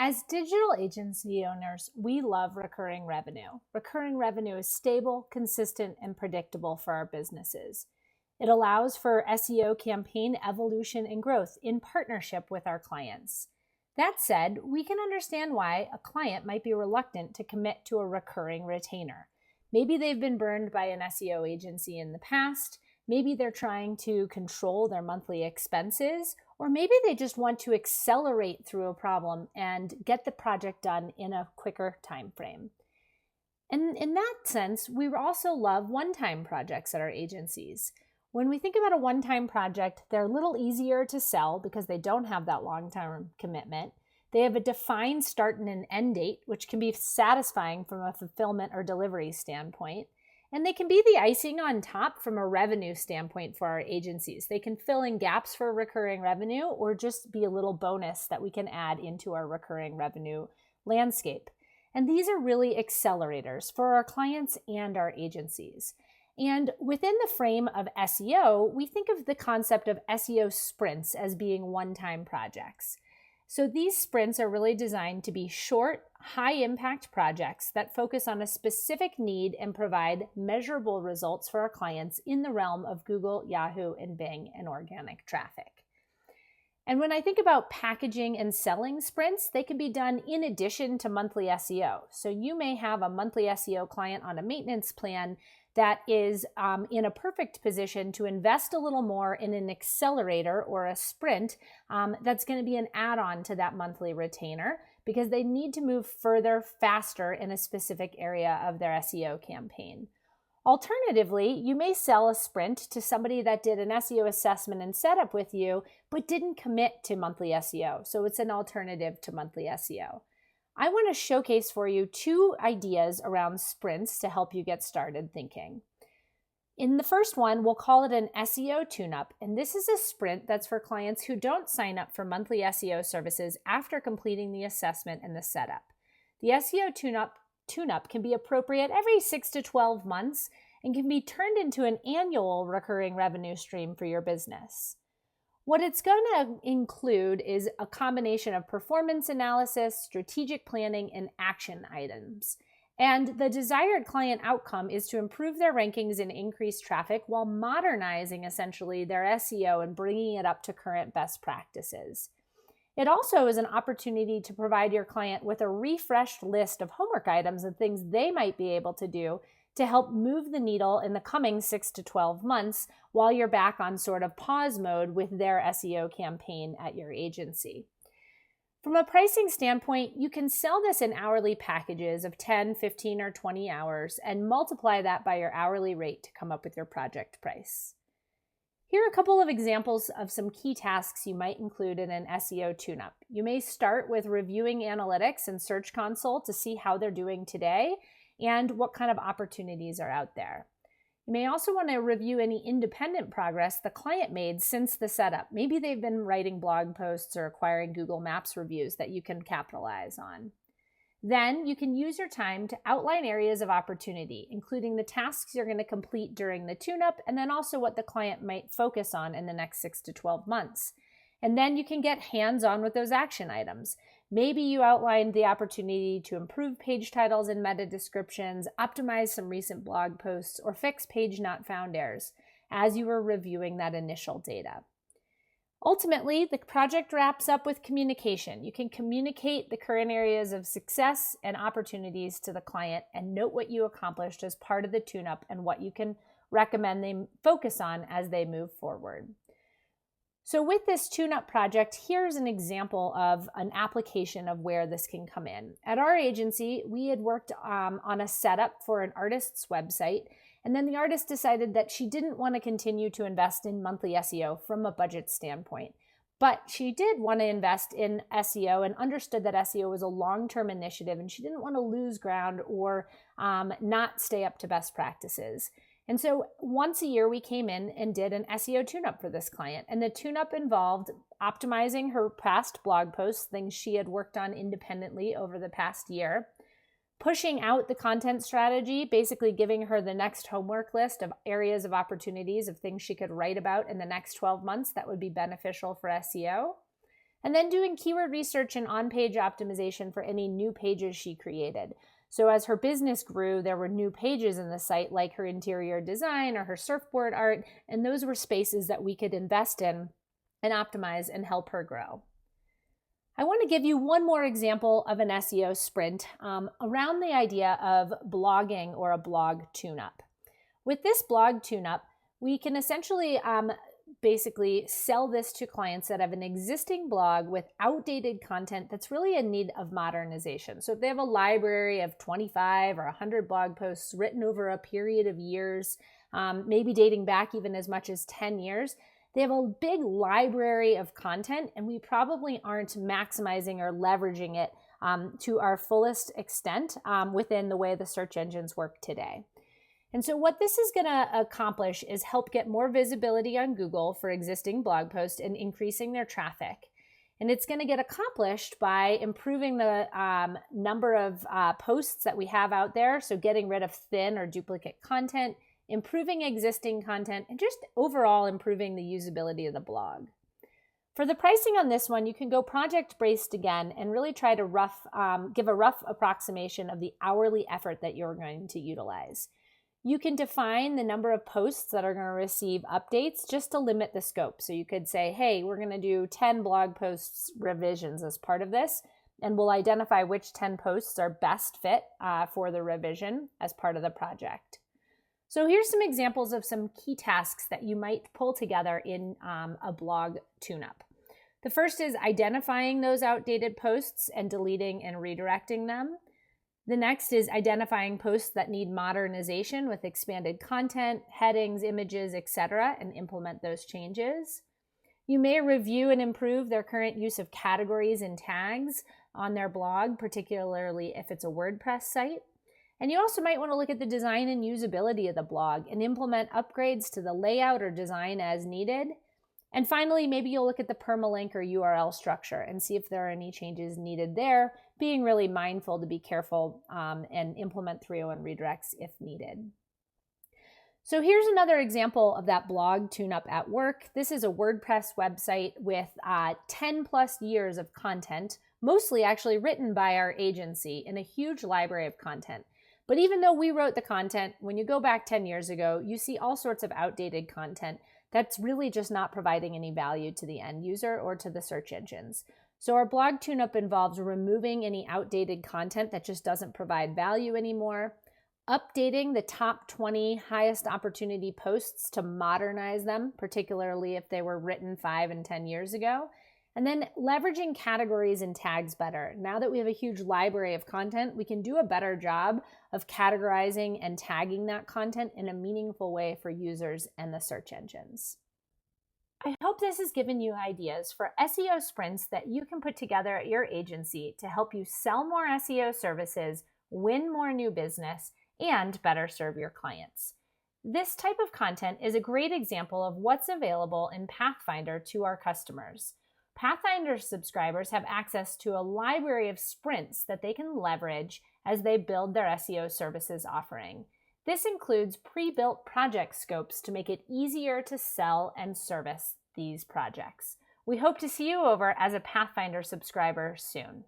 As digital agency owners, we love recurring revenue. Recurring revenue is stable, consistent, and predictable for our businesses. It allows for SEO campaign evolution and growth in partnership with our clients. That said, we can understand why a client might be reluctant to commit to a recurring retainer. Maybe they've been burned by an SEO agency in the past. Maybe they're trying to control their monthly expenses, or maybe they just want to accelerate through a problem and get the project done in a quicker time frame. And in that sense, we also love one-time projects at our agencies. When we think about a one-time project, they're a little easier to sell because they don't have that long-term commitment. They have a defined start and an end date, which can be satisfying from a fulfillment or delivery standpoint. And they can be the icing on top from a revenue standpoint for our agencies. They can fill in gaps for recurring revenue or just be a little bonus that we can add into our recurring revenue landscape. And these are really accelerators for our clients and our agencies. And within the frame of SEO, we think of the concept of SEO sprints as being one-time projects. So these sprints are really designed to be short, high-impact projects that focus on a specific need and provide measurable results for our clients in the realm of Google, Yahoo, and Bing and organic traffic. And when I think about packaging and selling sprints, they can be done in addition to monthly SEO. So you may have a monthly SEO client on a maintenance plan that is in a perfect position to invest a little more in an accelerator or a sprint that's going to be an add-on to that monthly retainer because they need to move further, faster in a specific area of their SEO campaign. Alternatively, you may sell a sprint to somebody that did an SEO assessment and setup with you, but didn't commit to monthly SEO. So it's an alternative to monthly SEO. I want to showcase for you two ideas around sprints to help you get started thinking. In the first one, we'll call it an SEO tune-up, and this is a sprint that's for clients who don't sign up for monthly SEO services after completing the assessment and the setup. The SEO tune-up can be appropriate every 6 to 12 months and can be turned into an annual recurring revenue stream for your business. What it's going to include is a combination of performance analysis, strategic planning, and action items. And the desired client outcome is to improve their rankings and increase traffic while modernizing essentially their SEO and bringing it up to current best practices. It also is an opportunity to provide your client with a refreshed list of homework items and things they might be able to do to help move the needle in the coming 6 to 12 months while you're back on sort of pause mode with their SEO campaign at your agency. From a pricing standpoint, you can sell this in hourly packages of 10, 15, or 20 hours and multiply that by your hourly rate to come up with your project price. Here are a couple of examples of some key tasks you might include in an SEO tune-up. You may start with reviewing analytics and Search Console to see how they're doing today and what kind of opportunities are out there. You may also want to review any independent progress the client made since the setup. Maybe they've been writing blog posts or acquiring Google Maps reviews that you can capitalize on. Then you can use your time to outline areas of opportunity, including the tasks you're going to complete during the tune-up and then also what the client might focus on in the next 6 to 12 months. And then you can get hands-on with those action items. Maybe you outlined the opportunity to improve page titles and meta descriptions, optimize some recent blog posts, or fix page not found errors as you were reviewing that initial data. Ultimately, the project wraps up with communication. You can communicate the current areas of success and opportunities to the client and note what you accomplished as part of the tune-up and what you can recommend they focus on as they move forward. So with this tune-up project, here's an example of an application of where this can come in. At our agency, we had worked on a setup for an artist's website, and then the artist decided that she didn't want to continue to invest in monthly SEO from a budget standpoint. But she did want to invest in SEO and understood that SEO was a long-term initiative, and she didn't want to lose ground or not stay up to best practices. And so once a year, we came in and did an SEO tune-up for this client. And the tune-up involved optimizing her past blog posts, things she had worked on independently over the past year, pushing out the content strategy, basically giving her the next homework list of areas of opportunities of things she could write about in the next 12 months that would be beneficial for SEO, And then doing keyword research and on-page optimization for any new pages she created. So as her business grew, there were new pages in the site, like her interior design or her surfboard art, and those were spaces that we could invest in and optimize and help her grow. I want to give you one more example of an SEO sprint around the idea of blogging or a blog tune-up. With this blog tune-up, we can essentially basically sell this to clients that have an existing blog with outdated content that's really in need of modernization. So if they have a library of 25 or 100 blog posts written over a period of years, maybe dating back even as much as 10 years, they have a big library of content, and we probably aren't maximizing or leveraging it to our fullest extent within the way the search engines work today. And so what this is going to accomplish is help get more visibility on Google for existing blog posts and increasing their traffic. And it's going to get accomplished by improving the number of posts that we have out there, so getting rid of thin or duplicate content, improving existing content, and just overall improving the usability of the blog. For the pricing on this one, you can go project-based again and really try to give a rough approximation of the hourly effort that you're going to utilize. You can define the number of posts that are going to receive updates just to limit the scope. So you could say, hey, we're going to do 10 blog posts revisions as part of this, and we'll identify which 10 posts are best fit for the revision as part of the project. So here's some examples of some key tasks that you might pull together in a blog tune-up. The first is identifying those outdated posts and deleting and redirecting them. The next is identifying posts that need modernization with expanded content, headings, images, etc., and implement those changes. You may review and improve their current use of categories and tags on their blog, particularly if it's a WordPress site. And you also might want to look at the design and usability of the blog and implement upgrades to the layout or design as needed. And finally, maybe you'll look at the permalink or URL structure and see if there are any changes needed there, being really mindful to be careful and implement 301 redirects if needed. So here's another example of that blog tune-up at work. This is a WordPress website with 10 plus years of content, mostly actually written by our agency in a huge library of content. But even though we wrote the content, when you go back 10 years ago, you see all sorts of outdated content that's really just not providing any value to the end user or to the search engines. So our blog tune-up involves removing any outdated content that just doesn't provide value anymore, updating the top 20 highest opportunity posts to modernize them, particularly if they were written 5 and 10 years ago, and then leveraging categories and tags better. Now that we have a huge library of content, we can do a better job of categorizing and tagging that content in a meaningful way for users and the search engines. I hope this has given you ideas for SEO sprints that you can put together at your agency to help you sell more SEO services, win more new business, and better serve your clients. This type of content is a great example of what's available in Pathfinder to our customers. Pathfinder subscribers have access to a library of sprints that they can leverage as they build their SEO services offering. This includes pre-built project scopes to make it easier to sell and service these projects. We hope to see you over as a Pathfinder subscriber soon.